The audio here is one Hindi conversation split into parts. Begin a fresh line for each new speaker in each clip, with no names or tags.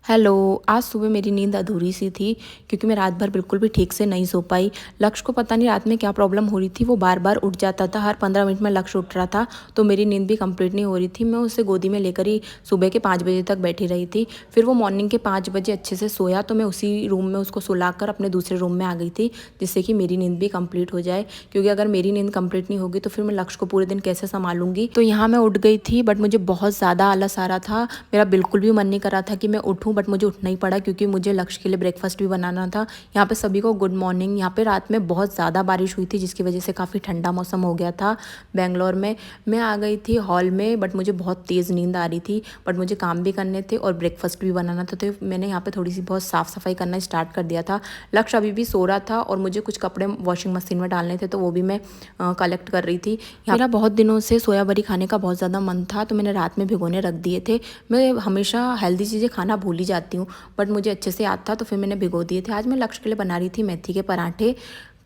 हेलो। आज सुबह मेरी नींद अधूरी सी थी क्योंकि मैं रात भर बिल्कुल भी ठीक से नहीं सो पाई। लक्ष्य को पता नहीं रात में क्या प्रॉब्लम हो रही थी, वो बार बार उठ जाता था, हर 15 मिनट में लक्ष्य उठ रहा था, तो मेरी नींद भी कंप्लीट नहीं हो रही थी। मैं उसे गोदी में लेकर ही सुबह के 5 बजे तक बैठी रही थी। फिर वो मॉर्निंग के 5 बजे अच्छे से सोया, तो मैं उसी रूम में उसको सुलाकर अपने दूसरे रूम में आ गई थी, जिससे कि मेरी नींद भी कंप्लीट हो जाए। क्योंकि अगर मेरी नींद कंप्लीट नहीं होगी तो फिर मैं लक्ष्य को पूरे दिन कैसे संभालूंगी। तो यहाँ मैं उठ गई थी, बट मुझे बहुत ज़्यादा आलस आ रहा था। मेरा बिल्कुल भी मन नहीं कर रहा था कि मैं उठूँ, बट मुझे उठना ही पड़ा क्योंकि मुझे लक्ष्य के लिए ब्रेकफास्ट भी बनाना था। यहाँ पे सभी को गुड मॉर्निंग। यहाँ पे रात में बहुत ज़्यादा बारिश हुई थी, जिसकी वजह से काफ़ी ठंडा मौसम हो गया था बेंगलोर में। मैं आ गई थी हॉल में, बट मुझे बहुत तेज़ नींद आ रही थी, बट मुझे काम भी करने थे और ब्रेकफास्ट भी बनाना था, तो मैंने यहाँ पे थोड़ी सी बहुत साफ़ सफाई करना स्टार्ट कर दिया था। लक्ष्य अभी भी सो रहा था और मुझे कुछ कपड़े वॉशिंग मशीन में डालने थे, तो वो भी मैं कलेक्ट कर रही थी। मेरा बहुत दिनों से सोया बरी खाने का बहुत ज़्यादा मन था, तो मैंने रात में भिगोने रख दिए थे। मैं हमेशा हेल्दी चीज़ें खाना भूल ही जाती हूँ, बट मुझे अच्छे से याद था, तो फिर मैंने भिगो दिए थे। आज मैं लक्ष्य के लिए बना रही थी मेथी के पराठे,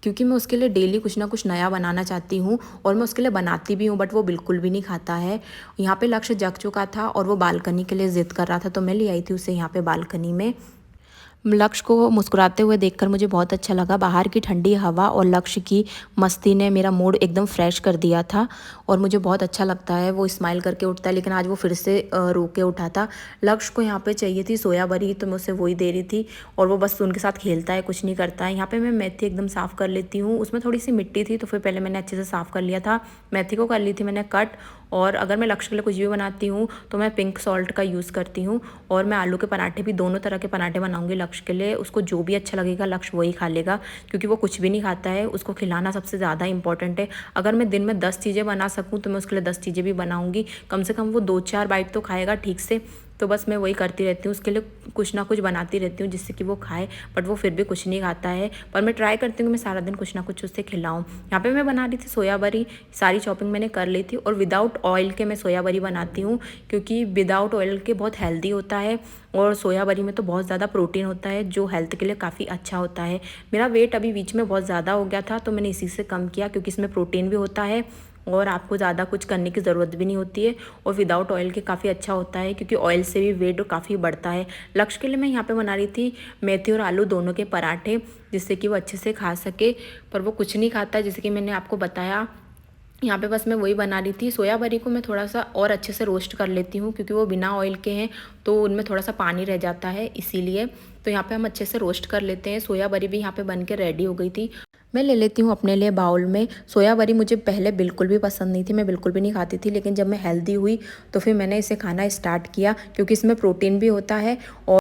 क्योंकि मैं उसके लिए डेली कुछ ना कुछ नया बनाना चाहती हूँ और मैं उसके लिए बनाती भी हूँ, बट वो बिल्कुल भी नहीं खाता है। यहाँ पे लक्ष्य जग चुका था और वो बालकनी के लिए ज़िद कर रहा था, तो मैं ले आई थी उसे यहाँ पे बालकनी में। लक्ष्य को मुस्कुराते हुए देखकर मुझे बहुत अच्छा लगा। बाहर की ठंडी हवा और लक्ष्य की मस्ती ने मेरा मूड एकदम फ्रेश कर दिया था और मुझे बहुत अच्छा लगता है। वो स्माइल करके उठता है, लेकिन आज वो फिर से रो के उठा था। लक्ष्य को यहाँ पे चाहिए थी सोया बरी, तो मैं उसे वही दे रही थी और वो बस उनके साथ खेलता है, कुछ नहीं करता है। यहाँ पे मैं मेथी एकदम साफ़ कर लेती हूँ। उसमें थोड़ी सी मिट्टी थी, तो फिर पहले मैंने अच्छे से साफ़ कर लिया था। मेथी को कर ली थी मैंने कट। और अगर मैं लक्ष्य के लिए कुछ भी बनाती हूँ तो मैं पिंक सॉल्ट का यूज़ करती हूँ। और मैं आलू के पराठे भी, दोनों तरह के पराठे बनाऊंगी लक्ष्य के लिए। उसको जो भी अच्छा लगेगा लक्ष्य वही खा लेगा, क्योंकि वो कुछ भी नहीं खाता है। उसको खिलाना सबसे ज़्यादा इंपॉर्टेंट है। अगर मैं दिन में 10 चीज़ें बना सकूँ तो मैं उसके लिए 10 चीज़ें भी बनाऊंगी। कम से कम वो 2-4 बाइट तो खाएगा ठीक से। तो बस मैं वही करती रहती हूँ, उसके लिए कुछ ना कुछ बनाती रहती हूँ जिससे कि वो खाए, बट वो फिर भी कुछ नहीं खाता है। पर मैं ट्राई करती हूँ कि मैं सारा दिन कुछ ना कुछ उससे खिलाऊँ। यहाँ पे मैं बना रही थी सोया बरी। सारी चॉपिंग मैंने कर ली थी और विदाउट ऑयल के मैं सोया बरी बनाती हूँ, क्योंकि विदाउट ऑयल के बहुत हेल्दी होता है और सोया बरी में तो बहुत ज़्यादा प्रोटीन होता है, जो हेल्थ के लिए काफ़ी अच्छा होता है। मेरा वेट अभी बीच में बहुत ज़्यादा हो गया था, तो मैंने इसी से कम किया, क्योंकि इसमें प्रोटीन भी होता है और आपको ज़्यादा कुछ करने की ज़रूरत भी नहीं होती है। और विदाउट ऑयल के काफ़ी अच्छा होता है, क्योंकि ऑयल से भी वेट काफ़ी बढ़ता है। लक्ष्य के लिए मैं यहाँ पे बना रही थी मेथी और आलू दोनों के पराठे, जिससे कि वो अच्छे से खा सके, पर वो कुछ नहीं खाता, जैसे कि मैंने आपको बताया। यहाँ पे बस मैं वही बना रही थी। सोया बरी को मैं थोड़ा सा और अच्छे से रोस्ट कर लेती हूँ, क्योंकि वो बिना ऑयल के हैं, तो उनमें थोड़ा सा पानी रह जाता है, इसीलिए। तो यहाँ पे हम अच्छे से रोस्ट कर लेते हैं। सोया बरी भी यहाँ पे बन के रेडी हो गई थी। मैं ले लेती हूँ अपने लिए बाउल में। सोया बरी मुझे पहले बिल्कुल भी पसंद नहीं थी, मैं बिल्कुल भी नहीं खाती थी, लेकिन जब मैं हेल्दी हुई तो फिर मैंने इसे खाना स्टार्ट किया, क्योंकि इसमें प्रोटीन भी होता है और